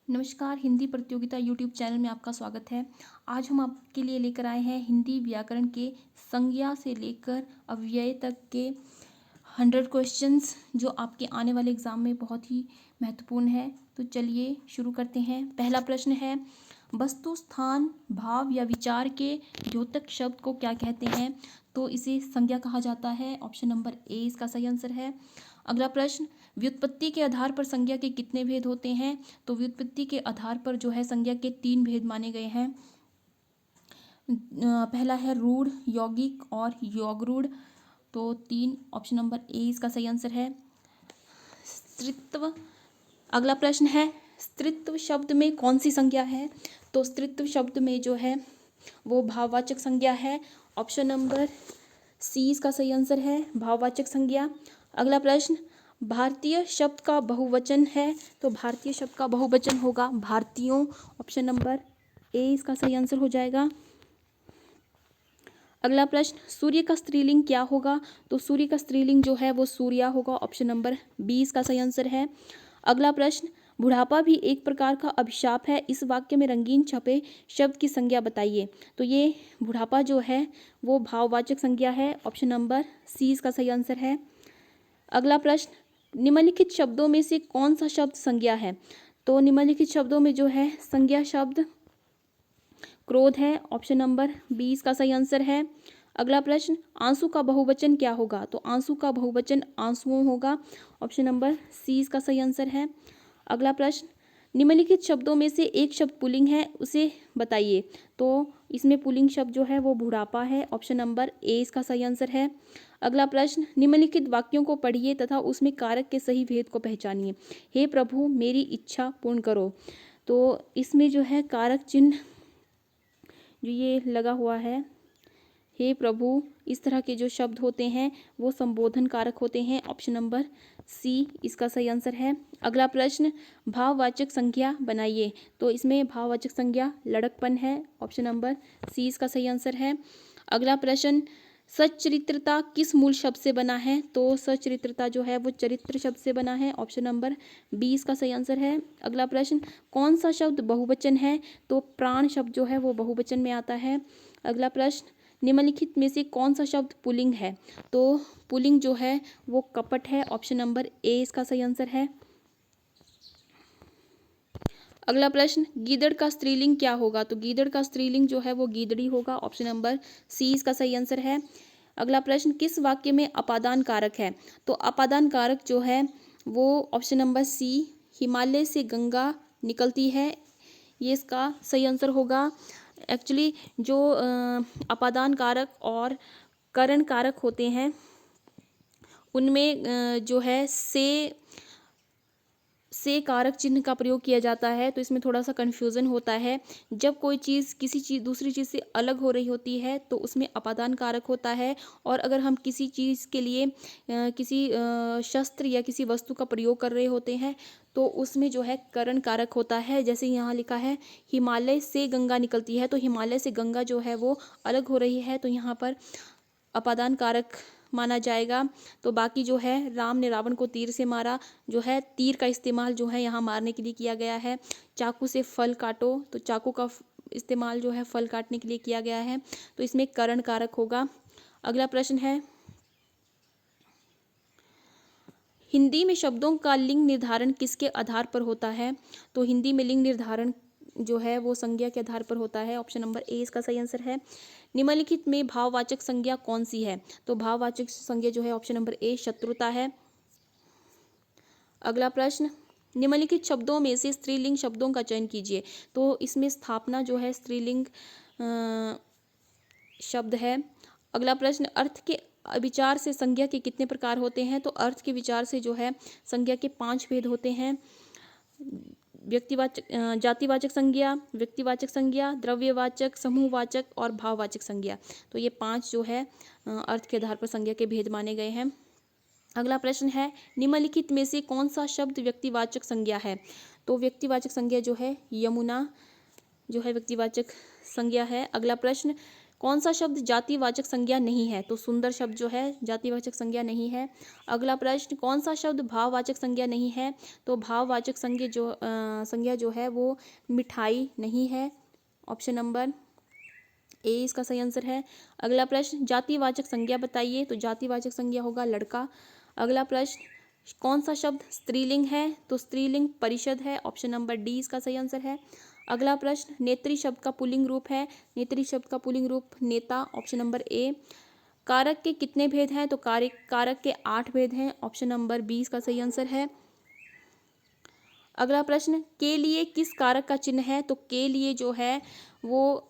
नमस्कार, हिंदी प्रतियोगिता YouTube channel में आपका स्वागत है। आज हम आपके लिए लेकर आए हैं हिंदी व्याकरण के संज्ञा से लेकर अव्यय तक के 100 क्वेश्चंस जो आपके आने वाले एग्ज़ाम में बहुत ही महत्वपूर्ण है। तो चलिए शुरू करते हैं। पहला प्रश्न है, वस्तु, स्थान, भाव या विचार के द्योतक शब्द को क्या कहते हैं? तो इसे संज्ञा कहा जाता है। ऑप्शन नंबर ए इसका सही आंसर है। अगला प्रश्न, व्युत्पत्ति के आधार पर संज्ञा के कितने भेद होते हैं? तो व्युत्पत्ति के आधार पर जो है संज्ञा के 3 भेद माने गए हैं। पहला है रूढ़, यौगिक और योगरूढ़। तो 3 ऑप्शन नंबर ए इसका सही आंसर है। स्त्रीत्व। अगला प्रश्न है, स्त्रीत्व शब्द में कौन सी संज्ञा है? तो स्त्रीत्व शब्द में जो है वो भाववाचक संज्ञा है। ऑप्शन नंबर सी इसका सही आंसर है, भाववाचक संज्ञा। अगला प्रश्न, भारतीय शब्द का बहुवचन है। तो भारतीय शब्द का बहुवचन होगा भारतीयों। ऑप्शन नंबर ए इसका सही आंसर हो जाएगा। अगला प्रश्न, सूर्य का स्त्रीलिंग क्या होगा? तो सूर्य का स्त्रीलिंग जो है वो सूर्या होगा। ऑप्शन नंबर बी इसका सही आंसर है। अगला प्रश्न, बुढ़ापा भी एक प्रकार का अभिशाप है, इस वाक्य में रंगीन छपे शब्द की संज्ञा बताइए। तो ये बुढ़ापा जो है वो भाववाचक संज्ञा है। ऑप्शन नंबर सी इसका सही आंसर है। अगला प्रश्न, निम्नलिखित शब्दों में से कौन सा शब्द संज्ञा है? तो निम्नलिखित शब्दों में जो है संज्ञा शब्द क्रोध है। ऑप्शन नंबर बी इसका सही आंसर है। अगला प्रश्न, आंसू का बहुवचन क्या होगा? तो आंसू का बहुवचन आंसुओं होगा। ऑप्शन नंबर सी इसका सही आंसर है। अगला प्रश्न, निम्नलिखित शब्दों में से एक शब्द पुल्लिंग है, उसे बताइए। तो इसमें पुल्लिंग शब्द जो है वो बुढ़ापा है। ऑप्शन नंबर ए इसका सही आंसर है। अगला प्रश्न, निम्नलिखित वाक्यों को पढ़िए तथा उसमें कारक के सही भेद को पहचानिए। हे प्रभु मेरी इच्छा पूर्ण करो। तो इसमें जो है कारक चिन्ह जो ये लगा हुआ है, हे प्रभु, इस तरह के जो शब्द होते हैं वो संबोधन कारक होते हैं। ऑप्शन नंबर सी इसका सही आंसर है। अगला प्रश्न, भाववाचक संज्ञा बनाइए। तो इसमें भाववाचक संज्ञा लड़कपन है। ऑप्शन नंबर सी इसका सही आंसर है। अगला प्रश्न, सच्चरित्रता किस मूल शब्द से बना है? तो सच्चरित्रता जो है वो चरित्र शब्द से बना है। ऑप्शन नंबर बी इसका सही आंसर है। अगला प्रश्न, कौन सा शब्द बहुवचन है? तो प्राण शब्द जो है वो बहुवचन में आता है। अगला प्रश्न, निम्नलिखित में से कौन सा शब्द पुल्लिंग है? तो पुल्लिंग जो है वो कपट है। ऑप्शन नंबर ए इसका सही आंसर है। अगला प्रश्न, गीदड़ का स्त्रीलिंग क्या होगा? तो गीदड़ का स्त्रीलिंग जो है वो गीदड़ी होगा। ऑप्शन नंबर सी इसका सही आंसर है। अगला प्रश्न, किस वाक्य में अपादान कारक है? तो अपादान कारक जो है वो ऑप्शन नंबर सी, हिमालय से गंगा निकलती है, ये इसका सही आंसर होगा। एक्चुअली जो अपादान कारक और करण कारक होते हैं उनमें जो है से कारक चिन्ह का प्रयोग किया जाता है, तो इसमें थोड़ा सा कन्फ्यूज़न होता है। जब कोई चीज़ किसी चीज़ दूसरी चीज़ से अलग हो रही होती है तो उसमें अपादान कारक होता है, और अगर हम किसी चीज़ के लिए किसी शस्त्र या किसी वस्तु का प्रयोग कर रहे होते हैं तो उसमें जो है करण कारक होता है। जैसे यहाँ लिखा है हिमालय से गंगा निकलती है, तो हिमालय से गंगा जो है वो अलग हो रही है, तो यहाँ पर अपादान कारक माना जाएगा। तो बाकी जो है राम ने रावण को तीर से मारा, जो है तीर का इस्तेमाल जो है यहाँ मारने के लिए किया गया है। चाकू से फल काटो, तो चाकू का इस्तेमाल जो है फल काटने के लिए किया गया है, तो इसमें करण कारक होगा। अगला प्रश्न है, हिंदी में शब्दों का लिंग निर्धारण किसके आधार पर होता है? तो हिंदी में लिंग निर्धारण जो है वो संज्ञा के आधार पर होता है। ऑप्शन नंबर ए इसका सही आंसर है। निम्नलिखित में भाववाचक संज्ञा कौन सी है? तो भाववाचक संज्ञा जो है ऑप्शन नंबर ए शत्रुता है। अगला प्रश्न, निम्नलिखित शब्दों में से स्त्रीलिंग शब्दों का चयन कीजिए। तो इसमें स्थापना जो है स्त्रीलिंग शब्द है। अगला प्रश्न, अर्थ के विचार से संज्ञा के कितने प्रकार होते हैं? तो अर्थ के विचार से जो है संज्ञा के 5 भेद होते हैं। व्यक्तिवाचक, जातिवाचक संज्ञा, व्यक्तिवाचक संज्ञा, द्रव्यवाचक, समूहवाचक और भाववाचक संज्ञा। तो ये 5 जो है अर्थ के आधार पर संज्ञा के भेद माने गए हैं। अगला प्रश्न है, निम्नलिखित में से कौन सा शब्द व्यक्तिवाचक संज्ञा है? तो व्यक्तिवाचक संज्ञा जो है यमुना जो है व्यक्तिवाचक संज्ञा है। अगला प्रश्न, कौन सा शब्द जातिवाचक संज्ञा नहीं है? तो सुंदर शब्द जो है जातिवाचक संज्ञा नहीं है। अगला प्रश्न, कौन सा शब्द भाववाचक संज्ञा नहीं है? तो भाववाचक संज्ञा जो है वो मिठाई नहीं है। ऑप्शन नंबर ए इसका सही आंसर है। अगला प्रश्न, जातिवाचक संज्ञा बताइए। तो जातिवाचक संज्ञा होगा लड़का। अगला प्रश्न, कौन सा शब्द स्त्रीलिंग है? तो स्त्रीलिंग परिषद है। ऑप्शन नंबर डी इसका सही आंसर है। अगला प्रश्न, नेत्री शब्द का पुल्लिंग रूप है। नेत्री शब्द का पुल्लिंग रूप नेता। Option number A. कारक के कितने भेद हैं? तो कारक के 8 भेद हैं। ऑप्शन नंबर बी इसका सही आंसर है। अगला प्रश्न, के लिए किस कारक का चिन्ह है? तो के लिए जो है वो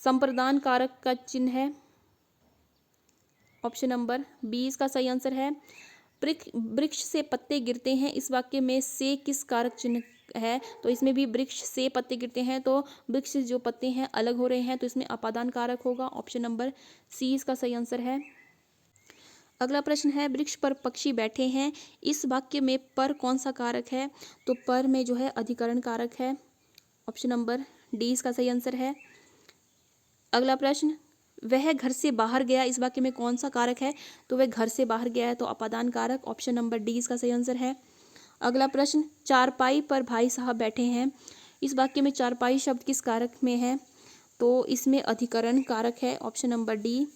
संप्रदान कारक का चिन्ह है। ऑप्शन नंबर बी इसका सही आंसर है। वृक्ष से पत्ते गिरते हैं, इस वाक्य में से किस कारक चिन्ह है? तो इसमें भी वृक्ष से पत्ते गिरते हैं, तो वृक्ष से जो पत्ते हैं अलग हो रहे हैं, तो इसमें अपादान कारक होगा। ऑप्शन नंबर सी इसका सही आंसर है। अगला प्रश्न है, वृक्ष पर पक्षी बैठे हैं, इस वाक्य में पर कौन सा कारक है? तो पर में जो है अधिकरण कारक है। ऑप्शन नंबर डी इसका सही आंसर है। अगला प्रश्न, वह घर से बाहर गया, इस वाक्य में कौन सा कारक है? तो वह घर से बाहर गया है, तो अपादान कारक। ऑप्शन नंबर डी इसका सही आंसर है। अगला प्रश्न, चारपाई पर भाई साहब बैठे हैं, इस वाक्य में चारपाई शब्द किस कारक में है? तो इसमें अधिकरण कारक है। Option number D.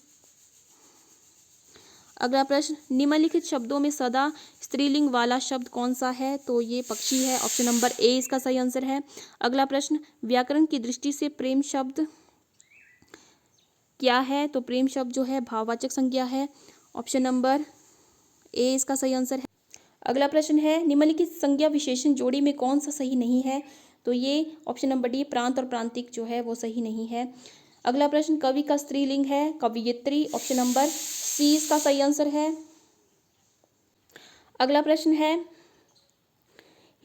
अगला प्रश्न, निम्नलिखित शब्दों में सदा स्त्रीलिंग वाला शब्द कौन सा है? तो ये पक्षी है। ऑप्शन नंबर ए इसका सही आंसर है। अगला प्रश्न, व्याकरण की दृष्टि से प्रेम शब्द क्या है? तो प्रेम शब्द जो है भाववाचक संज्ञा है। ऑप्शन नंबर ए इसका सही आंसर है। अगला प्रश्न है, निम्नलिखित संज्ञा विशेषण जोड़ी में कौन सा सही नहीं है? तो ये ऑप्शन नंबर डी प्रांत और प्रांतिक जो है वो सही नहीं है। अगला प्रश्न, कवि का स्त्रीलिंग है कवयित्री। ऑप्शन नंबर सी इसका सही आंसर है। अगला प्रश्न है,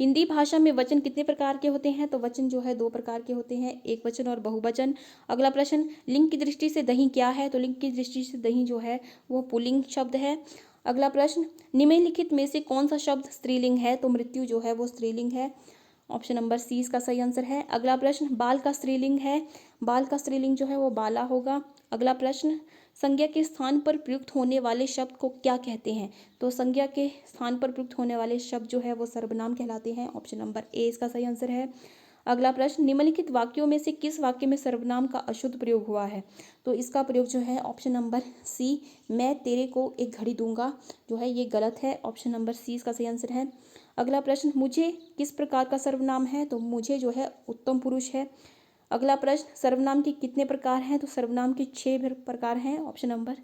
हिंदी भाषा में वचन कितने प्रकार के होते हैं? तो वचन जो है 2 प्रकार के होते हैं, एक वचन और बहुवचन। अगला प्रश्न, लिंग की दृष्टि से दही क्या है? तो लिंग की दृष्टि से दही जो है वो पुल्लिंग शब्द है। अगला प्रश्न, निम्नलिखित में से कौन सा शब्द स्त्रीलिंग है? तो मृत्यु जो है वो स्त्रीलिंग है। ऑप्शन नंबर सी इसका सही आंसर है। अगला प्रश्न, बाल का स्त्रीलिंग है, बाल का स्त्रीलिंग जो है वो बाला होगा। अगला प्रश्न, संज्ञा के स्थान पर प्रयुक्त होने वाले शब्द को क्या कहते हैं? तो संज्ञा के स्थान पर प्रयुक्त होने वाले शब्द जो है वो सर्वनाम कहलाते हैं। ऑप्शन नंबर ए इसका सही आंसर है। अगला प्रश्न, निम्नलिखित वाक्यों में से किस वाक्य में सर्वनाम का अशुद्ध प्रयोग हुआ है? तो इसका प्रयोग जो है ऑप्शन नंबर सी, मैं तेरे को एक घड़ी दूंगा, जो है ये गलत है। ऑप्शन नंबर सी इसका सही आंसर है। अगला प्रश्न, मुझे किस प्रकार का सर्वनाम है? तो मुझे जो है उत्तम पुरुष है। अगला प्रश्न, सर्वनाम के कितने प्रकार हैं? तो सर्वनाम के 6 प्रकार हैं। ऑप्शन नंबर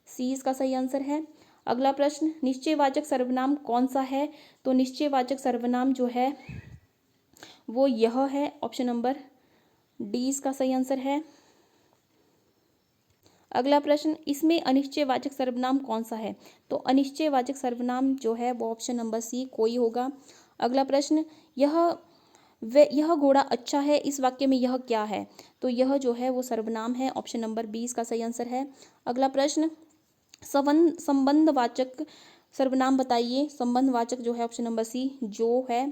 सी इसका सही आंसर है। अगला प्रश्न, निश्चयवाचक सर्वनाम कौन सा है? तो निश्चयवाचक सर्वनाम जो है वो यह है। ऑप्शन नंबर डी इसका सही आंसर है। अगला प्रश्न, इसमें अनिश्चयवाचक सर्वनाम कौन सा है? तो अनिश्चयवाचक सर्वनाम जो है वो ऑप्शन नंबर सी कोई होगा। अगला प्रश्न, यह घोड़ा अच्छा है, इस वाक्य में यह क्या है? तो यह जो है वो सर्वनाम है। ऑप्शन नंबर बी इसका सही आंसर है। अगला प्रश्न, संबंधवाचक सर्वनाम बताइए। संबंधवाचक जो है ऑप्शन नंबर सी जो है।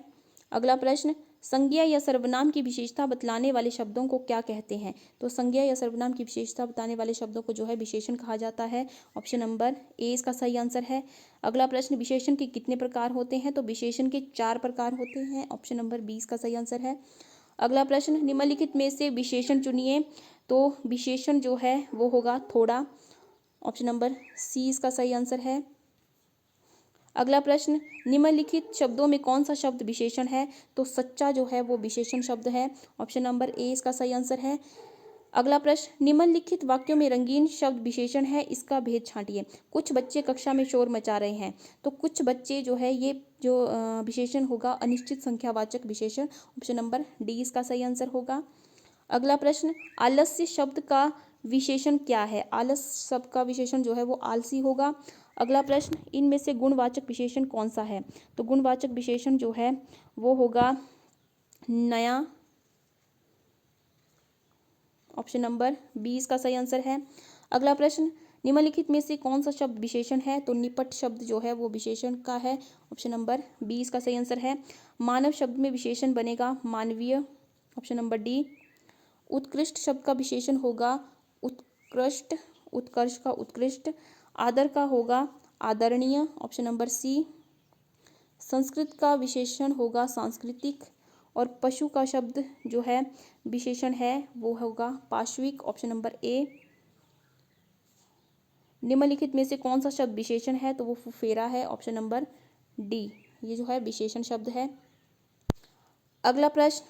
अगला प्रश्न, संज्ञा या सर्वनाम की विशेषता बतलाने वाले शब्दों को क्या कहते हैं? तो संज्ञा या सर्वनाम की विशेषता बताने वाले शब्दों को जो है विशेषण कहा जाता है। ऑप्शन नंबर ए इसका सही आंसर है। अगला प्रश्न, विशेषण के कितने प्रकार होते हैं? तो विशेषण के 4 प्रकार होते हैं। ऑप्शन नंबर बी इसका सही आंसर है। अगला प्रश्न, निम्नलिखित में से विशेषण चुनिए। तो विशेषण जो है वो होगा थोड़ा। ऑप्शन नंबर सी इसका सही आंसर है। अगला प्रश्न, निम्नलिखित शब्दों में कौन सा शब्द विशेषण है? तो सच्चा जो है वो विशेषण शब्द है। ऑप्शन नंबर ए इसका सही आंसर है। अगला प्रश्न, निम्नलिखित वाक्यों में रंगीन शब्द विशेषण है, इसका भेद छांटिए। कुछ बच्चे कक्षा में शोर मचा रहे हैं, तो कुछ बच्चे जो है ये जो विशेषण होगा अनिश्चित संख्यावाचक विशेषण। ऑप्शन नंबर डी इसका सही आंसर होगा। अगला प्रश्न, आलस्य शब्द का विशेषण क्या है? आलस्य शब्द का विशेषण जो है वो आलसी होगा। अगला प्रश्न, इनमें से गुणवाचक विशेषण कौन सा है? तो गुणवाचक विशेषण जो है वो होगा नया। ऑप्शन नंबर 20 का सही आंसर है। अगला प्रश्न, निम्नलिखित में से कौन सा शब्द विशेषण है? तो निपट शब्द जो है वो विशेषण का है। ऑप्शन नंबर 20 का सही आंसर है। मानव शब्द में विशेषण बनेगा मानवीय। Option number D. उत्कृष्ट शब्द का विशेषण होगा उत्कृष्ट, उत्कर्ष का उत्कृष्ट, आदर का होगा आदरणीय, ऑप्शन नंबर सी। संस्कृत का विशेषण होगा सांस्कृतिक, और पशु का शब्द जो है विशेषण है वो होगा पाश्विक, ऑप्शन नंबर ए। निम्नलिखित में से कौन सा शब्द विशेषण है, तो वो फुफेरा है, ऑप्शन नंबर डी। ये जो है विशेषण शब्द है। अगला प्रश्न,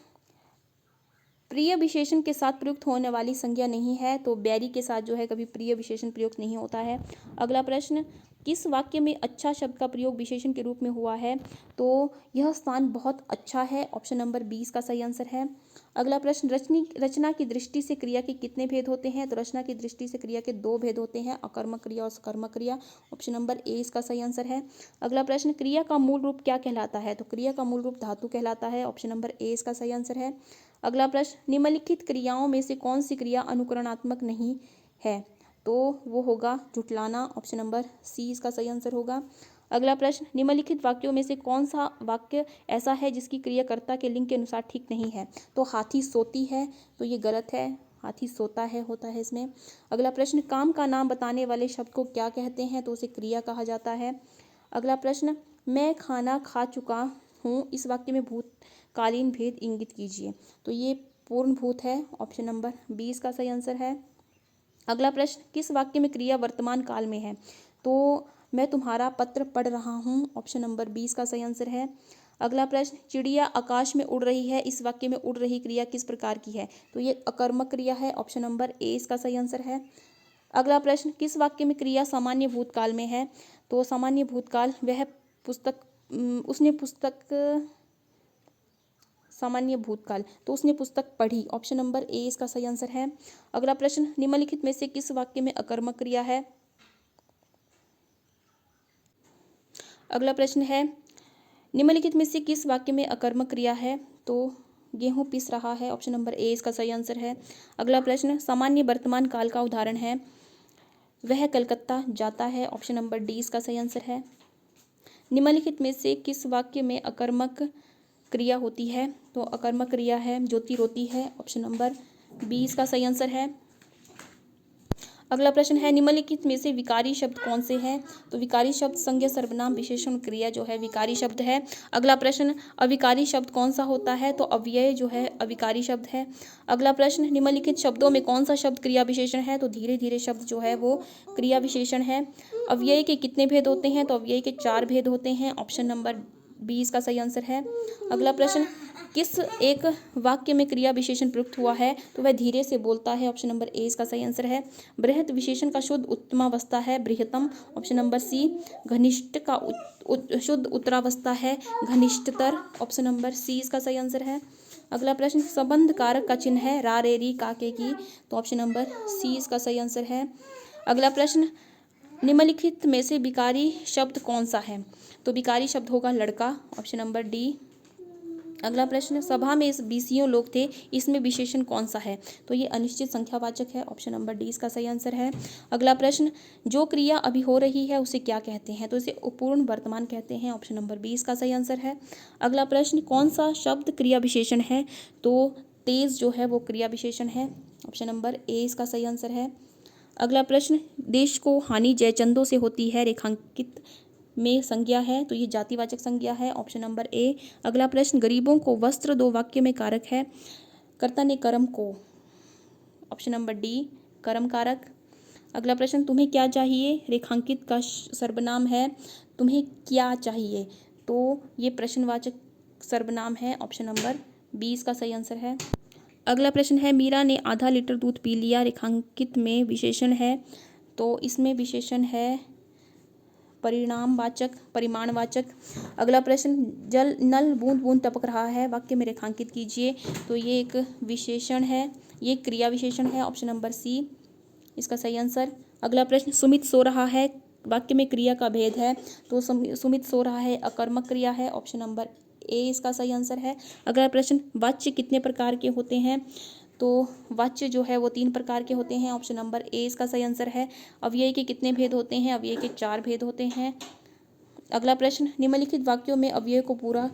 प्रिय विशेषण के साथ प्रयुक्त होने वाली संज्ञा नहीं है, तो बैरी के साथ जो है कभी प्रिय विशेषण प्रयुक्त नहीं होता है। अगला प्रश्न, किस वाक्य में अच्छा शब्द का प्रयोग विशेषण के रूप में हुआ है, तो यह स्थान बहुत अच्छा है, ऑप्शन नंबर 20 का सही आंसर है। अगला प्रश्न, रचना की दृष्टि से क्रिया के कितने भेद होते हैं, तो रचना की दृष्टि से क्रिया के 2 भेद होते हैं, अकर्मक क्रिया और सकर्मक क्रिया, ऑप्शन नंबर ए इसका सही आंसर है। अगला प्रश्न, क्रिया का मूल रूप क्या कहलाता है, तो क्रिया का मूल रूप धातु कहलाता है, ऑप्शन नंबर ए इसका सही आंसर है। अगला प्रश्न, निम्नलिखित क्रियाओं में से कौन सी क्रिया अनुकरणात्मक नहीं है, तो वो होगा झुठलाना, ऑप्शन नंबर सी इसका सही आंसर होगा। अगला प्रश्न, निम्नलिखित वाक्यों में से कौन सा वाक्य ऐसा है जिसकी क्रियाकर्ता के लिंग के अनुसार ठीक नहीं है, तो हाथी सोती है, तो ये गलत है, हाथी सोता है होता है इसमें। अगला प्रश्न, काम का नाम बताने वाले शब्द को क्या कहते हैं, तो उसे क्रिया कहा जाता है। अगला प्रश्न, मैं खाना खा चुका हूँ, इस वाक्य में भूतकालीन भेद इंगित कीजिए, तो ये पूर्ण भूत है, ऑप्शन नंबर 20 का सही आंसर है। अगला प्रश्न, किस वाक्य में क्रिया वर्तमान काल में है, तो मैं तुम्हारा पत्र पढ़ रहा हूँ, ऑप्शन नंबर 20 का सही आंसर है। अगला प्रश्न, चिड़िया आकाश में उड़ रही है, इस वाक्य में उड़ रही क्रिया किस प्रकार की है, तो ये अकर्मक क्रिया है, ऑप्शन नंबर ए इसका सही आंसर है। अगला प्रश्न, किस वाक्य में क्रिया सामान्य भूतकाल में है, तो सामान्य भूतकाल वह पुस्तक उसने पुस्तक सामान्य भूतकाल, तो उसने पुस्तक पढ़ी, ऑप्शन नंबर ए इसका सही आंसर है। अगला प्रश्न, निम्नलिखित में से किस वाक्य में अकर्मक क्रिया है। अगला प्रश्न है, निम्नलिखित में से किस वाक्य में अकर्मक क्रिया है, तो गेहूं पिस रहा है, ऑप्शन नंबर ए इसका सही आंसर है। अगला प्रश्न, सामान्य वर्तमान काल का उदाहरण है वह कलकत्ता जाता है, ऑप्शन नंबर डी इसका सही आंसर है। निम्नलिखित में से किस वाक्य में अकर्मक क्रिया होती है, तो अकर्मक क्रिया है ज्योति रोती है, ऑप्शन नंबर 20 का सही आंसर है। अगला प्रश्न है, निम्नलिखित में से विकारी शब्द कौन से हैं, तो विकारी शब्द संज्ञा सर्वनाम विशेषण क्रिया जो है विकारी शब्द है। अगला प्रश्न, अविकारी शब्द कौन सा होता है, तो अव्यय जो है अविकारी शब्द है। अगला प्रश्न, निम्नलिखित शब्दों में कौन सा शब्द क्रिया विशेषण है, तो धीरे धीरे शब्द जो है वो क्रिया विशेषण है। अव्यय के कितने भेद होते हैं, तो अव्यय के 4 भेद होते हैं, ऑप्शन नंबर 20 का सही आंसर है। अगला प्रश्न, किस एक वाक्य में क्रिया विशेषण प्रयुक्त हुआ है, तो वह धीरे से बोलता है, ऑप्शन नंबर ए इसका सही आंसर है। बृहत विशेषण का शुद्ध उत्तमावस्था है बृहत्तम, ऑप्शन नंबर सी। घनिष्ठ का शुद्ध उत्तरावस्था है घनिष्ठतर, ऑप्शन नंबर सी इसका सही आंसर है। अगला प्रश्न, संबंध कारक का चिन्ह है रा रे री काके की, तो ऑप्शन नंबर सी इसका सही आंसर है। अगला प्रश्न, निम्नलिखित में से विकारी शब्द कौन सा है, तो विकारी शब्द होगा लड़का, ऑप्शन नंबर डी। अगला प्रश्न, सभा में 20 लोग थे, इसमें विशेषण कौन सा है, तो ये अनिश्चित संख्यावाचक है, ऑप्शन नंबर डी इसका सही आंसर है। अगला प्रश्न, जो क्रिया अभी हो रही है उसे क्या कहते हैं, तो इसे अपूर्ण वर्तमान कहते हैं, ऑप्शन नंबर 20 का सही आंसर है। अगला प्रश्न, कौन सा शब्द क्रिया विशेषण है, तो तेज जो है वो क्रिया विशेषण है, ऑप्शन नंबर ए इसका सही आंसर है। अगला प्रश्न, देश को हानि जयचंदों से होती है रेखांकित में संज्ञा है, तो ये जातिवाचक संज्ञा है, ऑप्शन नंबर ए। अगला प्रश्न, गरीबों को वस्त्र 2 वाक्य में कारक है, कर्ता ने कर्म को, ऑप्शन नंबर डी कर्म कारक। अगला प्रश्न, तुम्हें क्या चाहिए, रेखांकित का सर्वनाम है तुम्हें क्या चाहिए, तो ये प्रश्नवाचक सर्वनाम है, ऑप्शन नंबर 20 का सही आंसर है। अगला प्रश्न है, मीरा ने आधा लीटर दूध पी लिया, रेखांकित में विशेषण है, तो इसमें विशेषण है परिणामवाचक परिमाणवाचक। अगला प्रश्न, जल नल बूंद बूंद टपक रहा है, वाक्य में रेखांकित कीजिए, तो ये एक विशेषण है, ये क्रिया विशेषण है, ऑप्शन नंबर सी इसका सही आंसर। अगला प्रश्न, सुमित सो रहा है, वाक्य में क्रिया का भेद है, तो सुमित सो रहा है अकर्मक क्रिया है, ऑप्शन नंबर ए इसका सही आंसर है। अगला प्रश्न, वाच्य कितने प्रकार के होते हैं, तो वाच्य जो है वो 3 प्रकार के होते हैं, ऑप्शन नंबर ए इसका सही आंसर है। अव्यय के कितने भेद होते हैं, अव्यय के 4 भेद होते हैं। अगला प्रश्न, निम्नलिखित वाक्यों में अव्यय को पूरा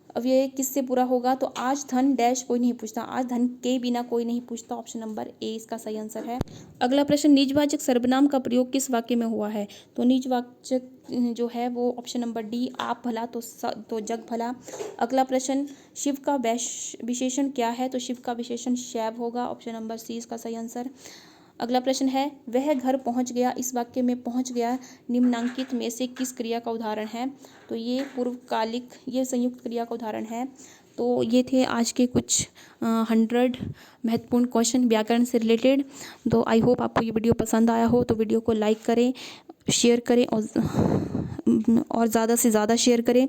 अव्यय किससे पूरा होगा? तो आज धन डैश कोई नहीं पूछता, आज धन के बिना कोई नहीं पूछता। ऑप्शन नंबर ए इसका सही आंसर है। अगला प्रश्न, निजवाचक सर्वनाम का प्रयोग किस वाक्य में हुआ है? तो निजवाचक जो है वो ऑप्शन नंबर डी, आप भला तो जग भला। अगला प्रश्न, शिव का विशेषण क्या है? तो शिव का विशेषण शैव होगा। ऑप्शन नंबर सी इसका सही आंसर। अगला प्रश्न है, वह घर पहुंच गया, इस वाक्य में पहुंच गया निम्नलिखित में से किस क्रिया का उदाहरण है? तो ये पूर्वकालिक, ये संयुक्त क्रिया का उदाहरण है। तो ये थे आज के कुछ 100 महत्वपूर्ण क्वेश्चन व्याकरण से रिलेटेड। तो आई होप आपको ये वीडियो पसंद आया हो। तो वीडियो को लाइक करें, शेयर करें और ज़्यादा से ज़्यादा शेयर करें।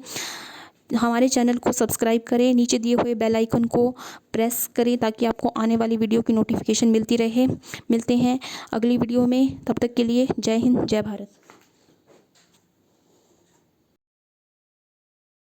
हमारे चैनल को सब्सक्राइब करें, नीचे दिए हुए बेल आइकन को प्रेस करें ताकि आपको आने वाली वीडियो की नोटिफिकेशन मिलती रहे। मिलते हैं अगली वीडियो में, तब तक के लिए जय हिंद, जय भारत।